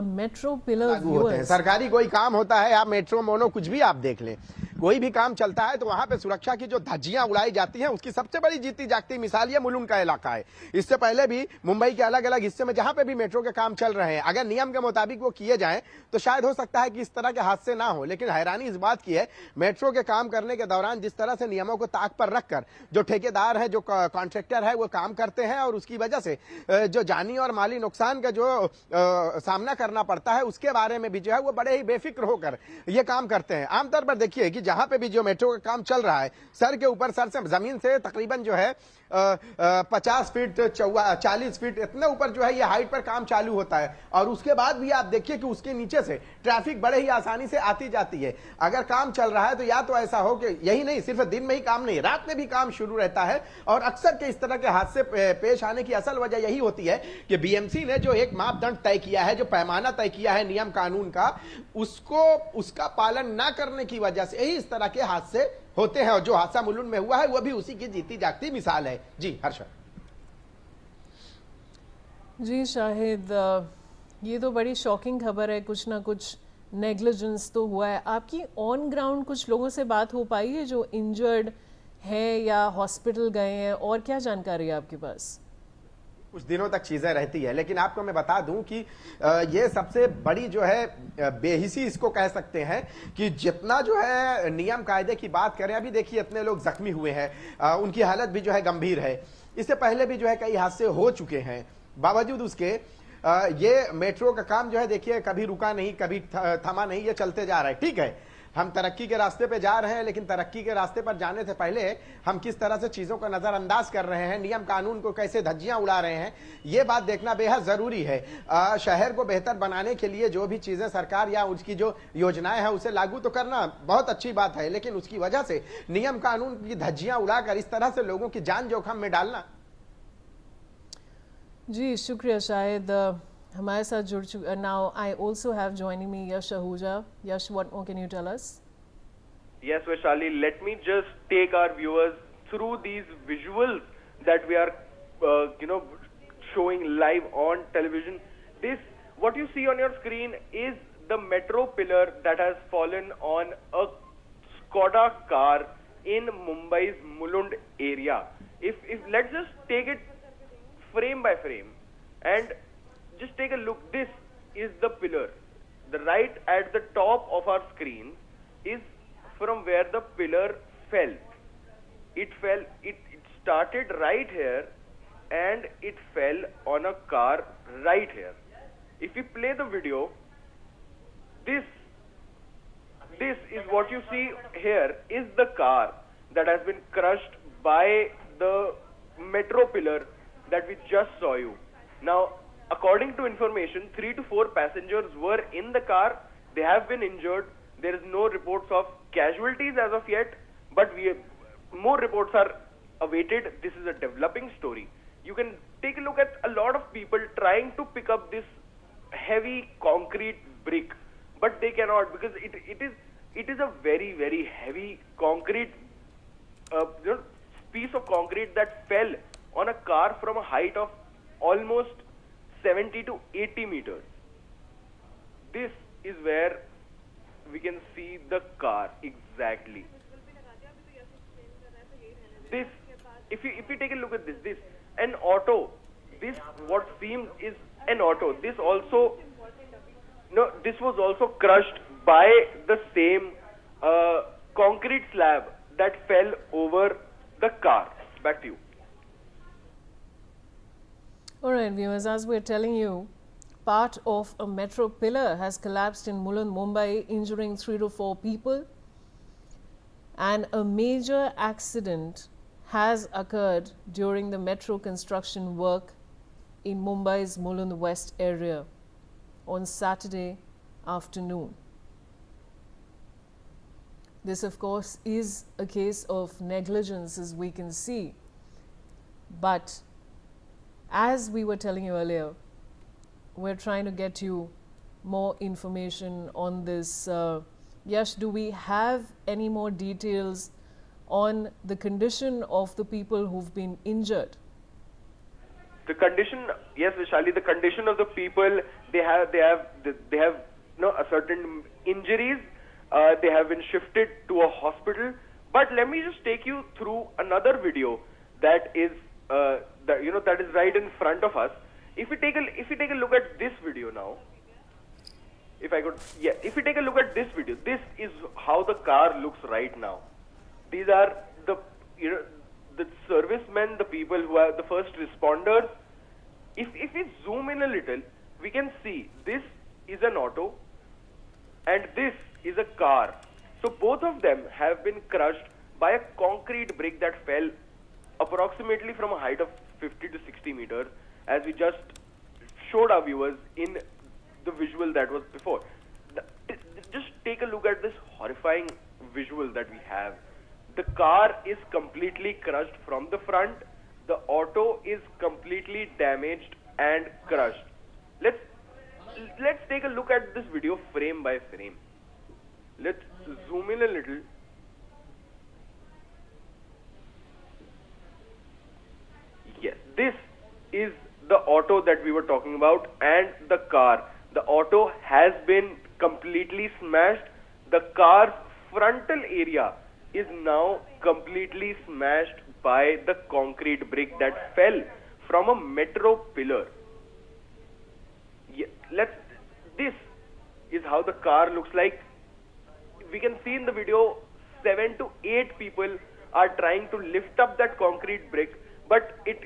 Metro pillar लागू होते हैं। सरकारी कोई काम होता है, आप मेट्रो मोनो कुछ भी आप देख लें, कोई भी काम चलता है तो वहां पे सुरक्षा की जो धज्जियां उड़ाई जाती हैं, उसकी सबसे बड़ी जीती जागती मिसाल ये मुलुंड का इलाका है। इससे पहले भी मुंबई के अलग अलग हिस्से में जहां पे भी मेट्रो के काम चल रहे हैं, अगर नियम के मुताबिक वो किए जाएं तो शायद हो सकता है कि इस तरह के हादसे ना हो। लेकिन हैरानी इस बात की है, मेट्रो के काम करने के दौरान जिस तरह से नियमों को ताक पर रखकर जो ठेकेदार है, जो कॉन्ट्रैक्टर है, वो काम करते हैं और उसकी वजह से जो जानी और माली नुकसान का जो सामना करना पड़ता है, उसके बारे में भी जो है वो बड़े ही बेफिक्र होकर ये काम करते हैं। आमतौर पर देखिए कि जहां पे भी जो मेट्रो का काम चल रहा है, सर के ऊपर, सर से जमीन से तकरीबन जो है 50 फीट 40 फीट इतने ऊपर जो है ये हाइट पर काम चालू होता है। और उसके बाद भी आप देखिए कि उसके नीचे से ट्रैफिक बड़े ही आसानी से आती जाती है। अगर काम चल रहा है तो या तो ऐसा हो कि यही नहीं, सिर्फ दिन में ही काम नहीं, रात में भी काम शुरू रहता है। और अक्सर के इस तरह के हादसे पेश आने की असल वजह यही होती है कि बीएमसी ने जो एक मापदंड तय किया है, जो पैमाना तय किया है नियम कानून का, उसका पालन ना करने की वजह से ही इस तरह के हादसे होते हैं। और जो हादसा मुलुंड में हुआ है वो भी उसी की जीती जागती मिसाल है। जी हर्षद। जी शाहिद, ये तो बड़ी शॉकिंग खबर है। कुछ ना कुछ नेग्लिजेंस तो हुआ है। आपकी ऑन ग्राउंड कुछ लोगों से बात हो पाई है जो इंजर्ड है या हॉस्पिटल गए हैं, और क्या जानकारी है आपके पास? कुछ दिनों तक चीजें रहती है, लेकिन आपको मैं बता दूं कि ये सबसे बड़ी जो है बेहिसी इसको कह सकते हैं कि जितना जो है नियम कायदे की बात करें, अभी देखिए इतने लोग जख्मी हुए हैं, उनकी हालत भी जो है गंभीर है। इससे पहले भी जो है कई हादसे हो चुके हैं, बावजूद उसके ये मेट्रो का काम जो है देखिए कभी रुका नहीं, कभी थमा नहीं, ये चलते जा रहा है। ठीक है, हम तरक्की के रास्ते पे जा रहे हैं, लेकिन तरक्की के रास्ते पर जाने से पहले हम किस तरह से चीजों का नजरअंदाज कर रहे हैं, नियम कानून को कैसे धज्जियां उड़ा रहे हैं, ये बात देखना बेहद जरूरी है। शहर को बेहतर बनाने के लिए जो भी चीजें सरकार या उसकी जो योजनाएं हैं उसे लागू तो करना बहुत अच्छी बात है, लेकिन उसकी वजह से नियम कानून की धज्जियां उड़ाकर इस तरह से लोगों की जान जोखिम में डालना। जी शुक्रिया शाहिद, हमारे साथ जुड़ चुके। Now I also have joining me Yash Ahuja. Yash, what more can you tell us? Yes, Vaishali, let me just take our viewers through these visuals that we are, showing live on television. What you see on your screen is the metro pillar that has fallen on a Skoda car in Mumbai's Mulund area. If let's just take it frame by frame and just take a look. This is the pillar. The right at the top of our screen is from where the pillar fell. It started right here and it fell on a car right here. If we play the video, this is what you see here is the car that has been crushed by the metro pillar that we just saw you. Now, according to information, 3 to 4 passengers were in the car. They have been injured. There is no reports of casualties as of yet, but more reports are awaited. This is a developing story. You can take a look at a lot of people trying to pick up this heavy concrete brick, but they cannot because it is a very, very heavy concrete piece of concrete that fell on a car from a height of almost 70 to 80 meters. This is where we can see the car exactly. This, if you take a look at this an auto. This what seems is an auto. This was also crushed by the same concrete slab that fell over the car. Back to you. All right, viewers, as we're telling you, part of a metro pillar has collapsed in Mulund, Mumbai, injuring 3 to 4 people. And a major accident has occurred during the metro construction work in Mumbai's Mulund West area on Saturday afternoon. This, of course, is a case of negligence, as we can see. But as we were telling you earlier, we're trying to get you more information on this. Yash, do we have any more details on the condition of the people who've been injured? The condition, yes, Vishali, the condition of the people They have a certain injuries. They have been shifted to a hospital. But let me just take you through another video that is that is right in front of us. If we take a look at this video now, if we take a look at this video, this is how the car looks right now. These are the the servicemen, the people who are the first responders. If we zoom in a little, we can see this is an auto and this is a car. So both of them have been crushed by a concrete brick that fell approximately from a height of 50 to 60 meters, as we just showed our viewers in the visual that was before. Just take a look at this horrifying visual that we have. The car is completely crushed from the front. The auto is completely damaged and crushed. Let's take a look at this video frame by frame. Let's zoom in a little. Yes, this is the auto that we were talking about and the car. The auto has been completely smashed. The car's frontal area is now completely smashed by the concrete brick that fell from a metro pillar. This is how the car looks like. We can see in the video 7 to 8 people are trying to lift up that concrete brick, but it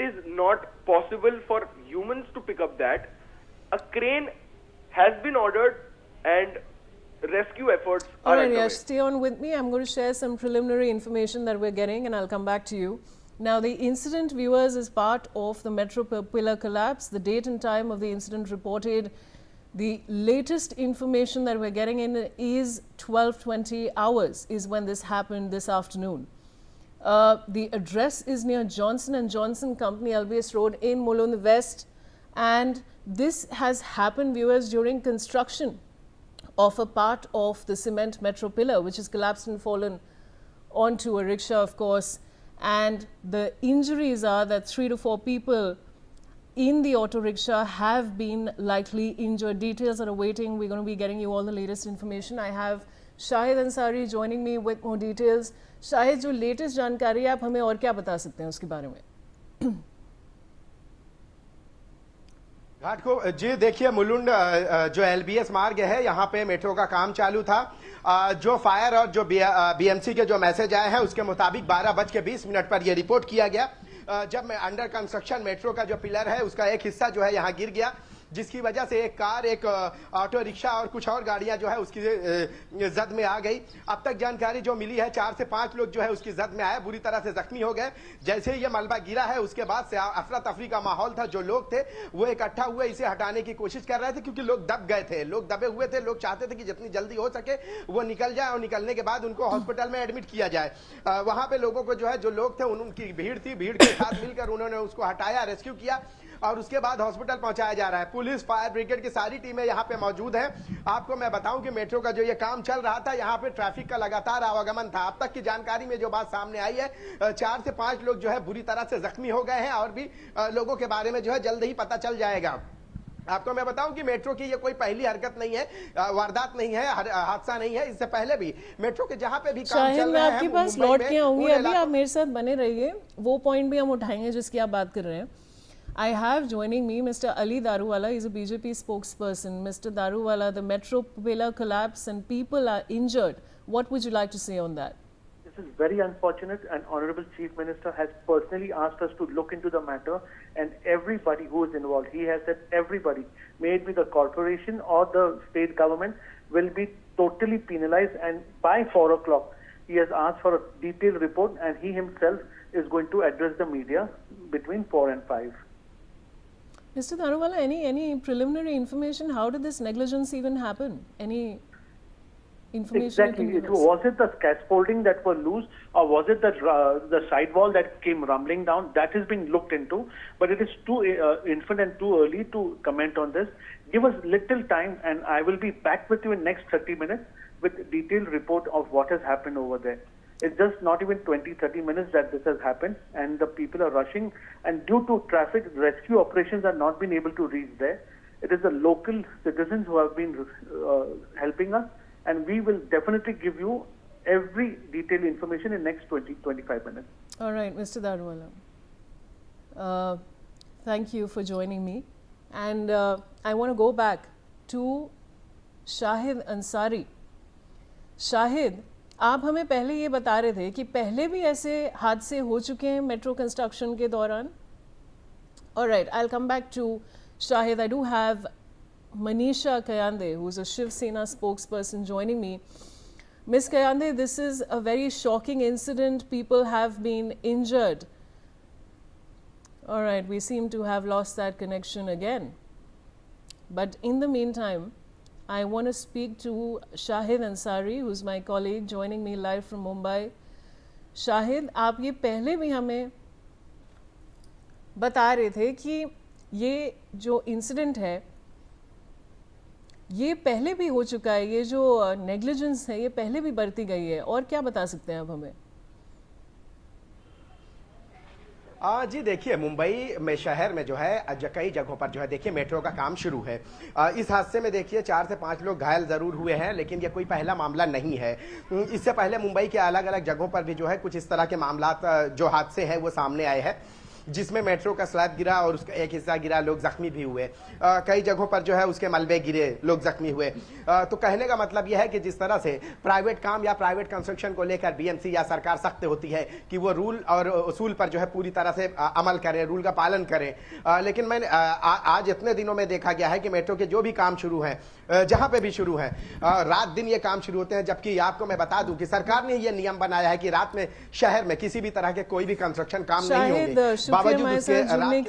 is not possible for humans to pick up that. A crane has been ordered and rescue efforts are Alright, underway. Yash, stay on with me. I'm going to share some preliminary information that we're getting and I'll come back to you. Now, the incident, viewers, is part of the metro pillar collapse. The date and time of the incident reported. The latest information that we're getting in is 12:20 hours is when this happened this afternoon. The address is near Johnson & Johnson Company, LBS Road in Mulund West. And this has happened, viewers, during construction of a part of the cement metro pillar, which has collapsed and fallen onto a rickshaw, of course. And the injuries are that 3 to 4 people in the auto rickshaw have been lightly injured. Details are awaiting. We're going to be getting you all the latest information. I have Shahid Ansari joining me with more details. Shahid, जो latest जानकारी है आप हमें और क्या बता सकते हैं उसके बारे में? घाट को जी देखिए, मुलुंड जो एलबीएस मार्ग है यहाँ पे मेट्रो का काम चालू था। जो फायर और जो बीएमसी के जो मैसेज आए हैं उसके मुताबिक 12:20 पर यह रिपोर्ट किया गया जब मैं अंडर कंस्ट्रक्शन मेट्रो का जो पिलर है उसका एक हिस्सा जो है यहाँ गिर गया, जिसकी वजह से एक कार, एक ऑटो रिक्शा और कुछ और गाड़ियां जो है उसकी जद में आ गई। अब तक जानकारी जो मिली है 4 से 5 लोग जो है उसकी जद में आए, बुरी तरह से जख्मी हो गए। जैसे ही ये मलबा गिरा है उसके बाद से अफरा तफरी का माहौल था। जो लोग थे वो इकट्ठा हुए इसे हटाने की कोशिश कर रहे थे क्योंकि लोग दब गए थे, लोग दबे हुए थे। लोग चाहते थे कि जितनी जल्दी हो सके वो निकल जाए और निकलने के बाद उनको हॉस्पिटल में एडमिट किया जाए। वहां पे लोगों को जो है, जो लोग थे उनकी भीड़ थी, भीड़ के साथ मिलकर उन्होंने उसको हटाया, रेस्क्यू किया और उसके बाद हॉस्पिटल पहुंचाया जा रहा है। पुलिस, फायर ब्रिगेड की सारी टीमें यहाँ पे मौजूद हैं। आपको मैं बताऊं कि मेट्रो का जो ये काम चल रहा था, यहाँ पे ट्रैफिक का लगातार आवागमन था। अब तक की जानकारी में जो बात सामने आई है 4 से 5 लोग जो है बुरी तरह से जख्मी हो गए हैं और भी लोगों के बारे में जो है जल्द ही पता चल जाएगा। आपको मैं बताऊं कि मेट्रो की ये कोई पहली हरकत नहीं है, वारदात नहीं है, हादसा नहीं है। इससे पहले भी मेट्रो के जहां पे भी काम चल रहा है, आपके पास लौट के आऊंगी, अभी आप मेरे साथ बने रहिए, वो पॉइंट भी हम उठाएंगे जिसकी आप बात कर रहे हैं। I have joining me Mr. Ali Daruwala. He's a BJP spokesperson. Mr. Daruwala, the metro pillar collapse and people are injured. What would you like to say on that? This is very unfortunate, and Honorable Chief Minister has personally asked us to look into the matter, and everybody who is involved, he has said everybody, may it be the corporation or the state government, will be totally penalized, and by 4 o'clock he has asked for a detailed report, and he himself is going to address the media between 4 and 5. Mr. Daruwala, any preliminary information? How did this negligence even happen? Any information? Exactly. Was it the scaffolding that were loose, or was it the sidewall that came rumbling down? That is being looked into, but it is too infant and too early to comment on this. Give us little time, and I will be back with you in next 30 minutes with a detailed report of what has happened over there. It's just not even 20-30 minutes that this has happened, and the people are rushing. And due to traffic, rescue operations are not been able to reach there. It is the local citizens who have been helping us, and we will definitely give you every detailed information in next 20-25 minutes. All right, Mr. Daruvala. Thank you for joining me. And I want to go back to Shahid Ansari. Shahid, आप हमें पहले ये बता रहे थे कि पहले भी ऐसे हादसे हो चुके हैं मेट्रो कंस्ट्रक्शन के दौरान. Alright, I'll come back to Shahid. I do have Manisha Kayande, who is a Shiv Sena spokesperson, joining me. Ms. Kayande, this is a very shocking incident. People have been injured. Alright, we seem to have lost that connection again. But in the meantime, I want to speak to Shahid Ansari, who's my colleague, joining me live from Mumbai. Shahid, आप ये पहले भी हमें बता रहे थे कि ये जो इंसिडेंट है ये पहले भी हो चुका है, ये जो नेग्लिजेंस है ये पहले भी बरती गई है, और क्या बता सकते हैं अब हमें? जी देखिए, मुंबई में शहर में जो है कई जगहों पर जो है देखिए मेट्रो का काम शुरू है. इस हादसे में देखिए 4 से 5 लोग घायल जरूर हुए हैं, लेकिन ये कोई पहला मामला नहीं है. इससे पहले मुंबई के अलग अलग जगहों पर भी जो है कुछ इस तरह के मामला जो हादसे हैं वो सामने आए हैं, जिसमें मेट्रो का स्लैब गिरा और उसका एक हिस्सा गिरा, लोग जख्मी भी हुए. कई जगहों पर जो है उसके मलबे गिरे, लोग जख्मी हुए. तो कहने का मतलब यह है कि जिस तरह से प्राइवेट काम या प्राइवेट कंस्ट्रक्शन को लेकर बीएमसी या सरकार सख्त होती है कि वो रूल और उसूल पर जो है पूरी तरह से अमल करें, रूल का पालन करें. लेकिन मैंने आज इतने दिनों में देखा गया है कि मेट्रो के जो भी काम शुरू हैं, जहां पे भी शुरू हैं, रात दिन ये काम शुरू होते हैं. जबकि आपको मैं बता दूं कि सरकार ने ये नियम बनाया है कि रात में शहर में किसी भी तरह के कोई भी कंस्ट्रक्शन काम नहीं होंगे. शाहिद, शुक्रिया हमारे साथ जुड़ने के